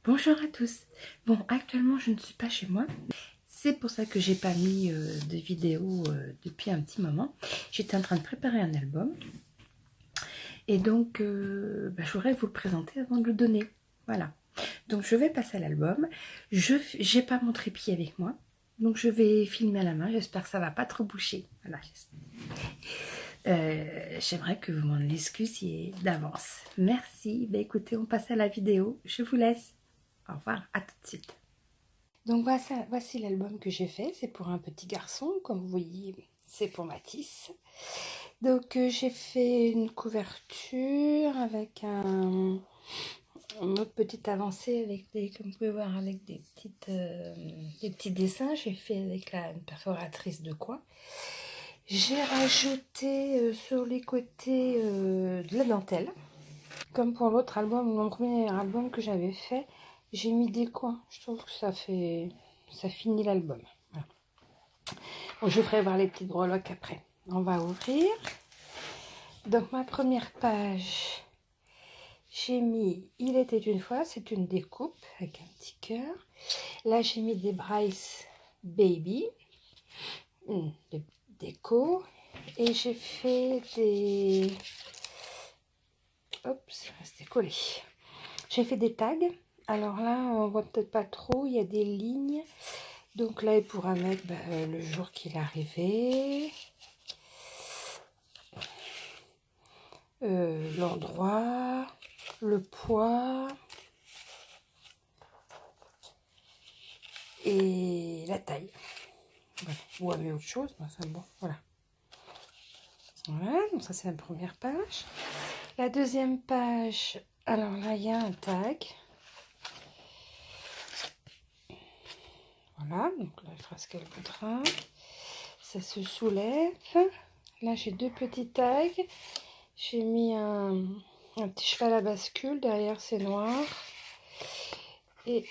Bonjour à tous. Bon, actuellement je ne suis pas chez moi. C'est pour ça que j'ai pas mis de vidéo depuis un petit moment. J'étais en train de préparer un album. Et donc, je voudrais vous le présenter avant de le donner. Voilà. Donc je vais passer à l'album. Je n'ai pas mon trépied avec moi. Donc je vais filmer à la main. J'espère que ça va pas trop boucher. Voilà. J'aimerais que vous m'en excusiez d'avance. Merci. Ben, écoutez, on passe à la vidéo. Je vous laisse. Au revoir. À tout de suite. Donc voici l'album que j'ai fait. C'est pour un petit garçon. Comme vous voyez, c'est pour Mathis. Donc j'ai fait une couverture avec une autre petite avancée avec des, comme vous pouvez voir, avec des petits dessins. J'ai fait avec une perforatrice de coin. J'ai rajouté sur les côtés de la dentelle. Comme pour l'autre album, mon premier album que j'avais fait, j'ai mis des coins. Je trouve que ça finit l'album. Voilà. Bon, je ferai voir les petites breloques après. On va ouvrir. Donc ma première page, j'ai mis Il était une fois, c'est une découpe avec un petit cœur. Là j'ai mis des Bryce Baby, de déco. Et j'ai fait des... Hop, c'est resté collé. J'ai fait des tags. Alors là, on voit peut-être pas trop, il y a des lignes. Donc là, il pourra mettre le jour qu'il est arrivé, l'endroit, le poids et la taille. Voilà. Ou avec autre chose, mais enfin bon, voilà. Voilà, donc ça c'est la première page. La deuxième page, alors là, il y a un tag. Voilà, donc là, il fera ce qu'elle voudra. Ça se soulève. Là, j'ai deux petits tags. J'ai mis un petit cheval à bascule. Derrière, c'est noir. Et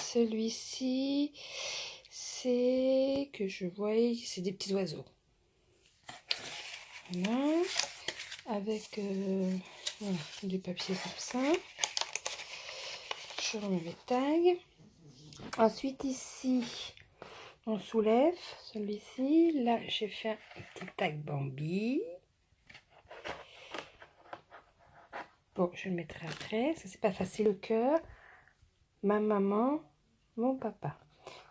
celui-ci, c'est que je vois, c'est des petits oiseaux. Voilà. Avec voilà, du papier comme ça. Je remets mes tags. Ensuite, ici, on soulève celui-ci. Là, j'ai fait un petit tag Bambi. Bon, je le mettrai après. Ça, c'est pas facile. Le cœur, ma maman, mon papa.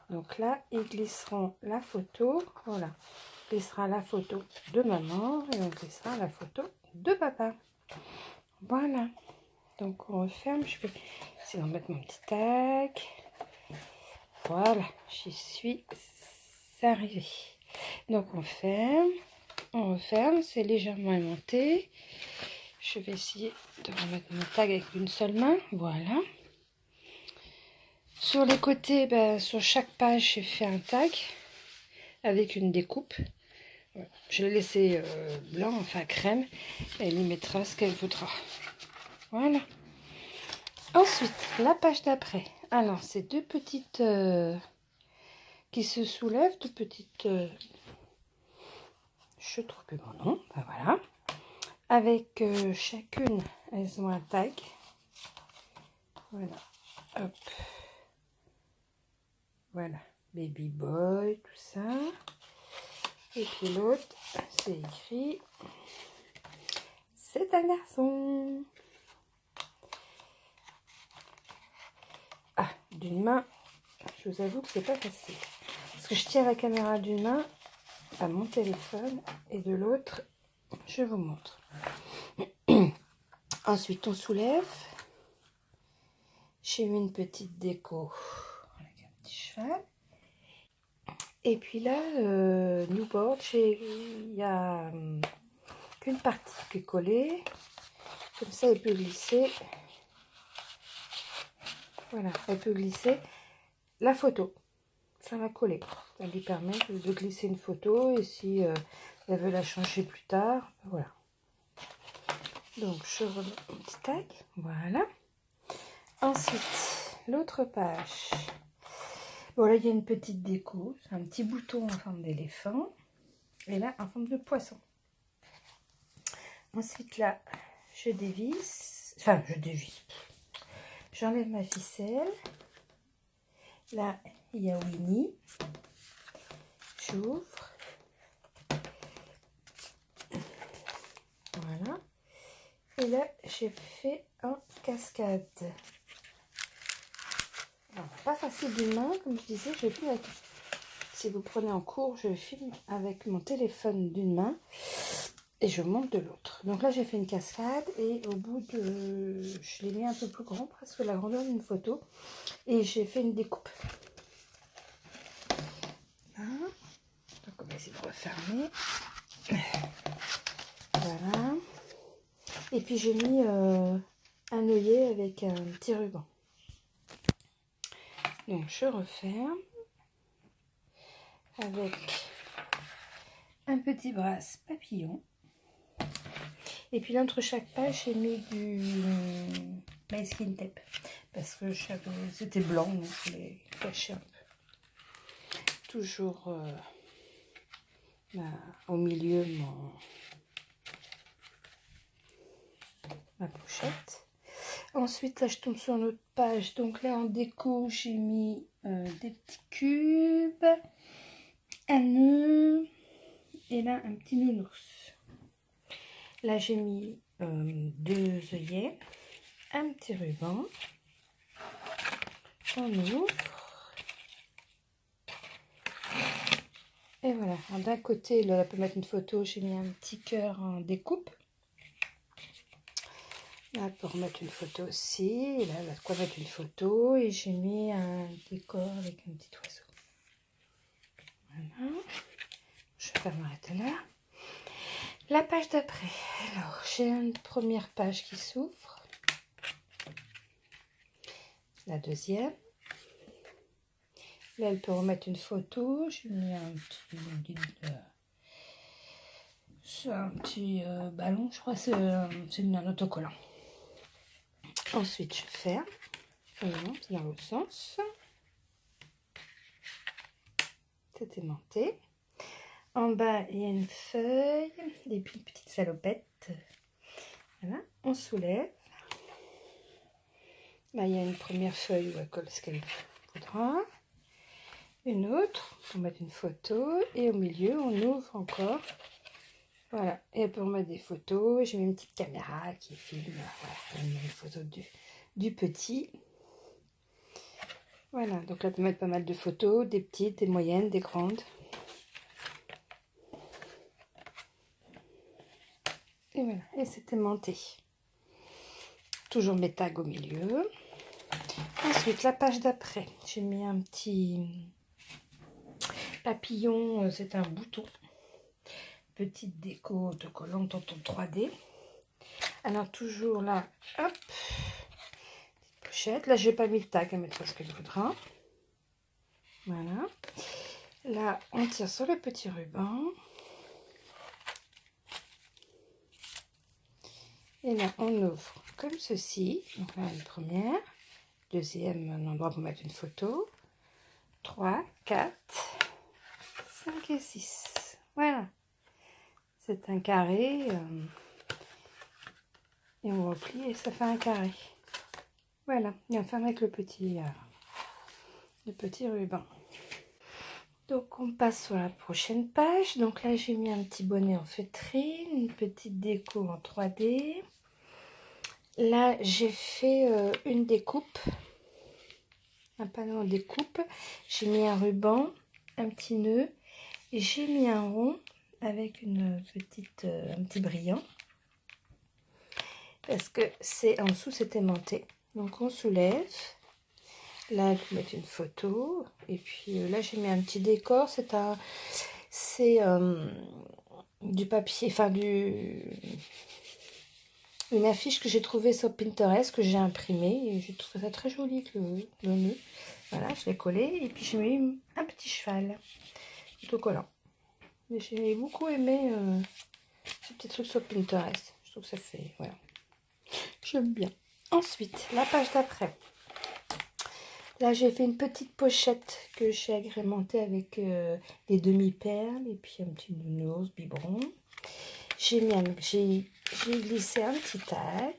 Donc là, ils glisseront la photo. Voilà. On glissera la photo de maman et on glissera la photo de papa. Voilà. Donc on referme. Je vais essayer d'en mettre mon petit tag. Voilà. J'y suis arrivée. Donc on ferme. On referme. C'est légèrement aimanté. Je vais essayer de remettre mon tag avec une seule main. Voilà. Sur les côtés, sur chaque page, j'ai fait un tag avec une découpe. Je l'ai laissé blanc, enfin crème. Elle y mettra ce qu'elle voudra. Voilà. Ensuite, la page d'après. Alors, c'est deux petites qui se soulèvent, deux petites... je trouve plus mon nom. Voilà. Avec chacune, elles ont un tag. Voilà. Hop. Voilà. Baby boy, tout ça. Et puis l'autre, c'est écrit « C'est un garçon ». Ah, d'une main, je vous avoue que c'est pas facile. Parce que je tiens la caméra d'une main à mon téléphone et de l'autre, je vous montre. Ensuite, on soulève. J'ai mis une petite déco avec un petit cheval. Et puis là, Newboard, il y a qu'une partie qui est collée. Comme ça, elle peut glisser. Voilà, elle peut glisser la photo. Ça va coller. Ça lui permet de glisser une photo. Et si elle veut la changer plus tard, voilà. Donc, je remets mon petit tag. Voilà. Ensuite, l'autre page. Bon, là, il y a une petite déco. C'est un petit bouton en forme d'éléphant. Et là, en forme de poisson. Ensuite, là, je dévisse. Enfin, je dévisse. J'enlève ma ficelle. Là, il y a Winnie. J'ouvre. Voilà. Et là, j'ai fait un cascade. Alors, pas facile d'une main, comme je disais, je filme avec... Si vous prenez en cours, je filme avec mon téléphone d'une main et je monte de l'autre. Donc là, j'ai fait une cascade et au bout de... Je l'ai mis un peu plus grand, presque la grandeur d'une photo. Et j'ai fait une découpe. Là. Donc on va essayer de refermer. Voilà. Et puis j'ai mis un œillet avec un petit ruban. Donc je referme avec un petit brasse papillon. Et puis là, entre chaque page, j'ai mis du Skin Tape. Parce que c'était blanc, donc je voulais cacher un peu. Toujours au milieu ma pochette. Ensuite, là, je tombe sur une autre page. Donc là, en déco, j'ai mis des petits cubes, un nœud et là, un petit nounours. Là, j'ai mis 2 œillets, un petit ruban. On ouvre. Et voilà. D'un côté, là, on peut mettre une photo. J'ai mis un petit cœur en découpe. Là, pour remettre une photo aussi. Et là, de quoi mettre une photo. Et j'ai mis un décor avec un petit oiseau. Voilà. Je vais m'arrêter là. La page d'après. Alors, j'ai une première page qui s'ouvre. La deuxième. Là, elle peut remettre une photo. J'ai mis un petit ballon. Je crois que c'est un autocollant. Ensuite, je ferme. Non, c'est dans l'autre sens. C'est aimanté. En bas, il y a une feuille et puis une petite salopette. Voilà, on soulève. Là, il y a une première feuille où elle colle ce qu'elle voudra. Une autre pour mettre une photo. Et au milieu, on ouvre encore. Voilà, et elle peut remettre des photos. J'ai mis une petite caméra qui filme. Voilà, elle met une photo du petit. Voilà, donc là, on peut mettre pas mal de photos, des petites, des moyennes, des grandes. Et voilà, et c'est aimanté. Toujours mes tags au milieu. Ensuite, la page d'après, j'ai mis un petit papillon, c'est un bouton. Petite déco autocollante en 3D. Alors, toujours là, hop, petite pochette. Là, je n'ai pas mis le tag, elle mettra ce qu'elle voudra. Voilà. Là, on tire sur le petit ruban. Et là, on ouvre comme ceci. Donc là, une première. Deuxième, un endroit pour mettre une photo. 3, 4, 5 et 6. Voilà. C'est un carré. Et on replie et ça fait un carré. Voilà. Et on ferme avec le petit ruban. Donc, on passe sur la prochaine page. Donc là, j'ai mis un petit bonnet en feutrine, une petite déco en 3D. Là, j'ai fait une découpe, un panneau en découpe. J'ai mis un ruban, un petit nœud. Et j'ai mis un rond avec un petit brillant. Parce que en dessous, c'est aimanté. Donc, on soulève. Là, je vais mettre une photo. Et puis là, j'ai mis un petit décor. C'est du papier, enfin une affiche que j'ai trouvée sur Pinterest, que j'ai imprimée. Et j'ai trouvé ça très joli avec le nœud. Voilà, je l'ai collé. Et puis, j'ai mis un petit cheval autocollant. Mais j'ai beaucoup aimé ce petit truc sur Pinterest. Je trouve que ça fait... Voilà. J'aime bien. Ensuite, la page d'après. Là, j'ai fait une petite pochette que j'ai agrémentée avec des demi-perles et puis un petit nounours biberon. J'ai glissé un petit tag.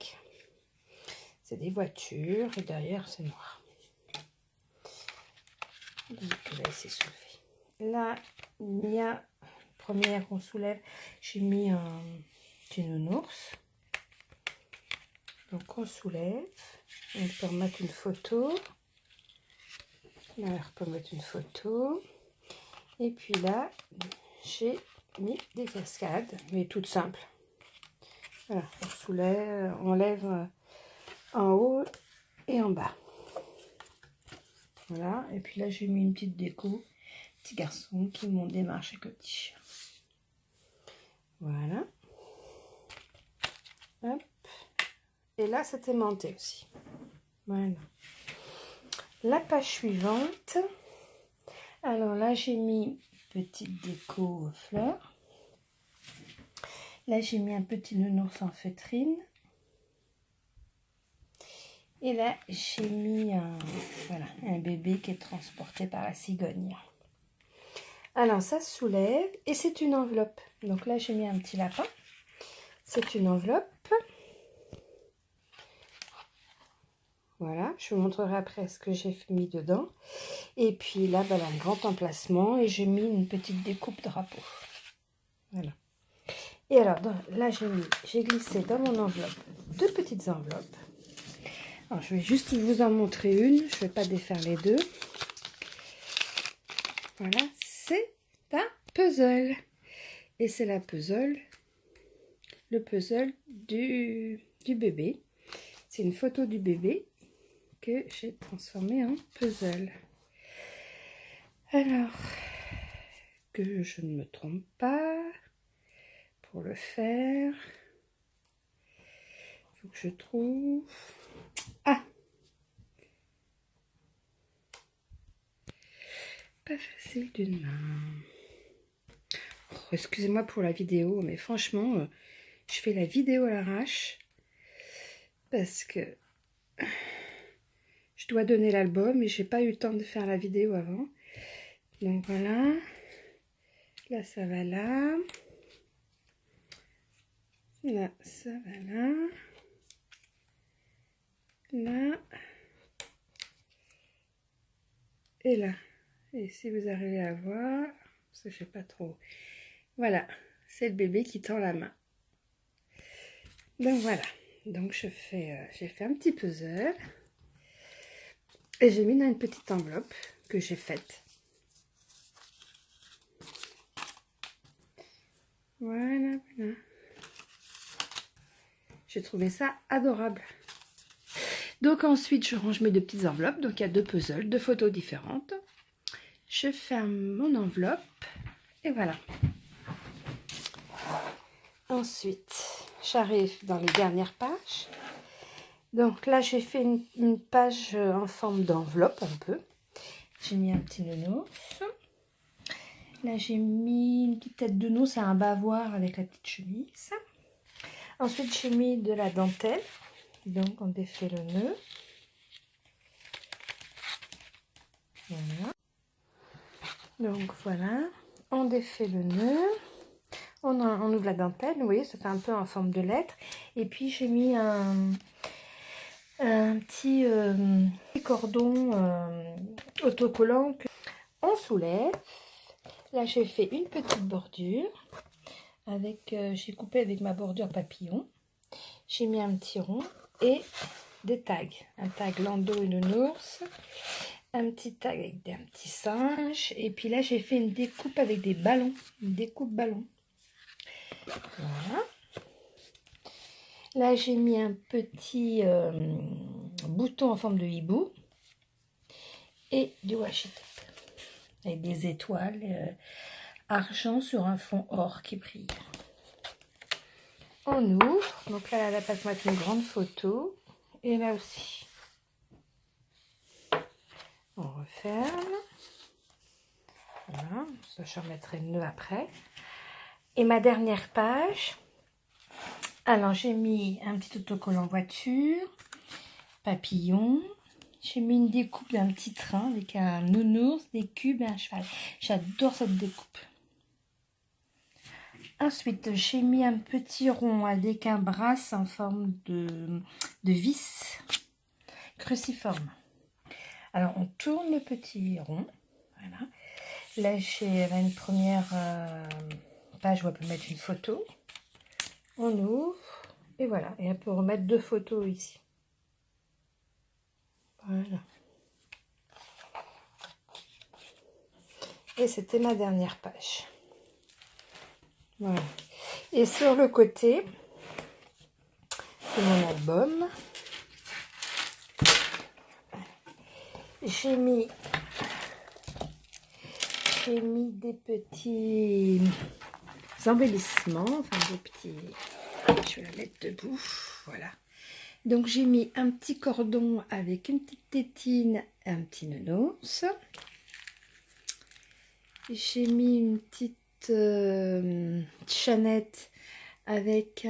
c'est des voitures et derrière c'est noir. Donc là, il s'est soulevé. Là, il y a première qu'on soulève, j'ai mis un petit nounours. Donc on soulève, on peut remettre une photo. Là, on peut mettre une photo. Et puis là, j'ai mis des cascades, mais toutes simples. Voilà, on soulève, on lève en haut et en bas. Voilà, et puis là j'ai mis une petite déco, petit garçon qui monte des marches avec le petit chien. Voilà. Hop. Et là c'est aimanté aussi. Voilà. La page suivante. Alors là j'ai mis petite déco fleurs. Là j'ai mis un petit nounours en feutrine. Et là, j'ai mis voilà, un bébé qui est transporté par la cigogne. Alors, ça se soulève et c'est une enveloppe. Donc là, j'ai mis un petit lapin. C'est une enveloppe. Voilà, je vous montrerai après ce que j'ai mis dedans. Et puis là, voilà, un grand emplacement et j'ai mis une petite découpe drapeau. Voilà. Et alors, là, j'ai glissé dans mon enveloppe deux petites enveloppes. Alors, je vais juste vous en montrer une, je ne vais pas défaire les deux. Voilà, c'est un puzzle. Et c'est le puzzle du bébé. C'est une photo du bébé que j'ai transformé en puzzle. Alors, que je ne me trompe pas, pour le faire, il faut que je trouve... Ah! Pas facile d'une main. Oh, excusez-moi pour la vidéo, mais franchement, je fais la vidéo à l'arrache parce que je dois donner l'album et j'ai pas eu le temps de faire la vidéo avant. Donc voilà. Là, ça va là. Là, ça va là. Là. Et là. Et si vous arrivez à voir, parce que je sais pas trop. Voilà, c'est le bébé qui tend la main. Donc voilà. Donc j'ai fait un petit puzzle. Et j'ai mis dans une petite enveloppe que j'ai faite. Voilà, voilà. J'ai trouvé ça adorable. Donc ensuite, je range mes deux petites enveloppes. Donc il y a deux puzzles, deux photos différentes. Je ferme mon enveloppe. Et voilà. Ensuite, j'arrive dans les dernières pages. Donc là, j'ai fait une page en forme d'enveloppe un peu. J'ai mis un petit nounours. Là, j'ai mis une petite tête de nounours, c'est un bavoir avec la petite chemise. Ensuite, j'ai mis de la dentelle. Donc, on défait le nœud. Voilà. Donc, voilà. On défait le nœud. On ouvre la dentelle. Vous voyez, ça fait un peu en forme de lettre. Et puis, j'ai mis un petit cordon autocollant qu'on soulève. Là, j'ai fait une petite bordure. J'ai coupé avec ma bordure papillon. J'ai mis un petit rond et des tags. Un tag Lando et Nounours. Un petit tag avec un petit singe. Et puis là, j'ai fait une découpe avec des ballons. Une découpe ballon. Voilà. Là, j'ai mis un petit bouton en forme de hibou. Et du washi tape. Avec des étoiles argent sur un fond or qui brille. On ouvre. Donc là, elle va mettre une grande photo. Et là aussi. On referme. Voilà. Ça, je remettrai le nœud après. Et ma dernière page. Alors, j'ai mis un petit autocollant voiture. Papillon. J'ai mis une découpe d'un petit train avec un nounours, des cubes et un cheval. J'adore cette découpe. Ensuite, j'ai mis un petit rond avec un brasse en forme de vis. cruciforme. Alors, on tourne le petit rond. Voilà. Là, j'ai une première page où on peut mettre une photo. On ouvre. Et voilà. Et on peut remettre 2 photos ici. Voilà. Et c'était ma dernière page. Voilà. Et sur le côté, c'est mon album. J'ai mis des petits embellissements, enfin des petits... Je vais la mettre debout, voilà. Donc j'ai mis un petit cordon avec une petite tétine et un petit nounours. J'ai mis une petite chaînette avec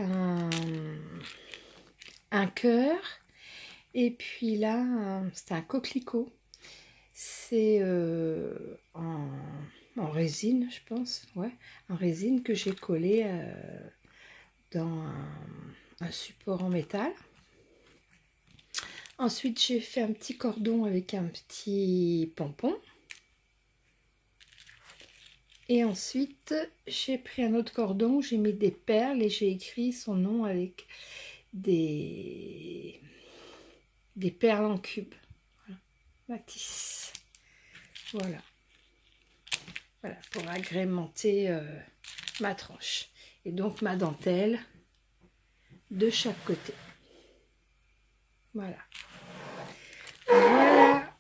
un cœur. Et puis là, c'est un coquelicot. C'est en résine, je pense. Ouais, en résine que j'ai collé dans un support en métal. Ensuite, j'ai fait un petit cordon avec un petit pompon. Et ensuite, j'ai pris un autre cordon, j'ai mis des perles et j'ai écrit son nom avec des perles en cube. Voilà. Matisse. Voilà. Voilà, pour agrémenter ma tranche. Et donc ma dentelle de chaque côté. Voilà. Voilà.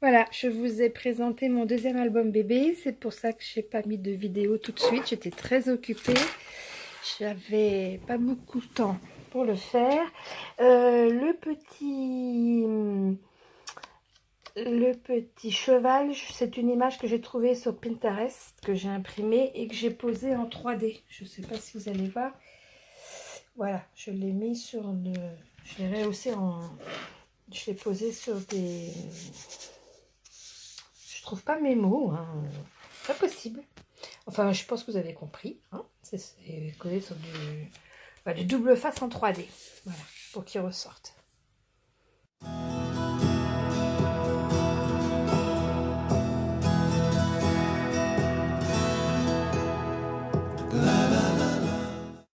Voilà, je vous ai présenté mon deuxième album bébé. C'est pour ça que je n'ai pas mis de vidéo tout de suite. J'étais très occupée. J'avais pas beaucoup de temps pour le faire. Le petit cheval, c'est une image que j'ai trouvée sur Pinterest, que j'ai imprimée et que j'ai posée en 3D. Je ne sais pas si vous allez voir. Voilà, je l'ai mis sur une... Je l'ai rehaussé en... Je l'ai posé sur des... Je trouve pas mes mots, hein. Pas possible. Enfin, je pense que vous avez compris. Hein. C'est collé sur du double face en 3D. Voilà, pour qu'il ressorte.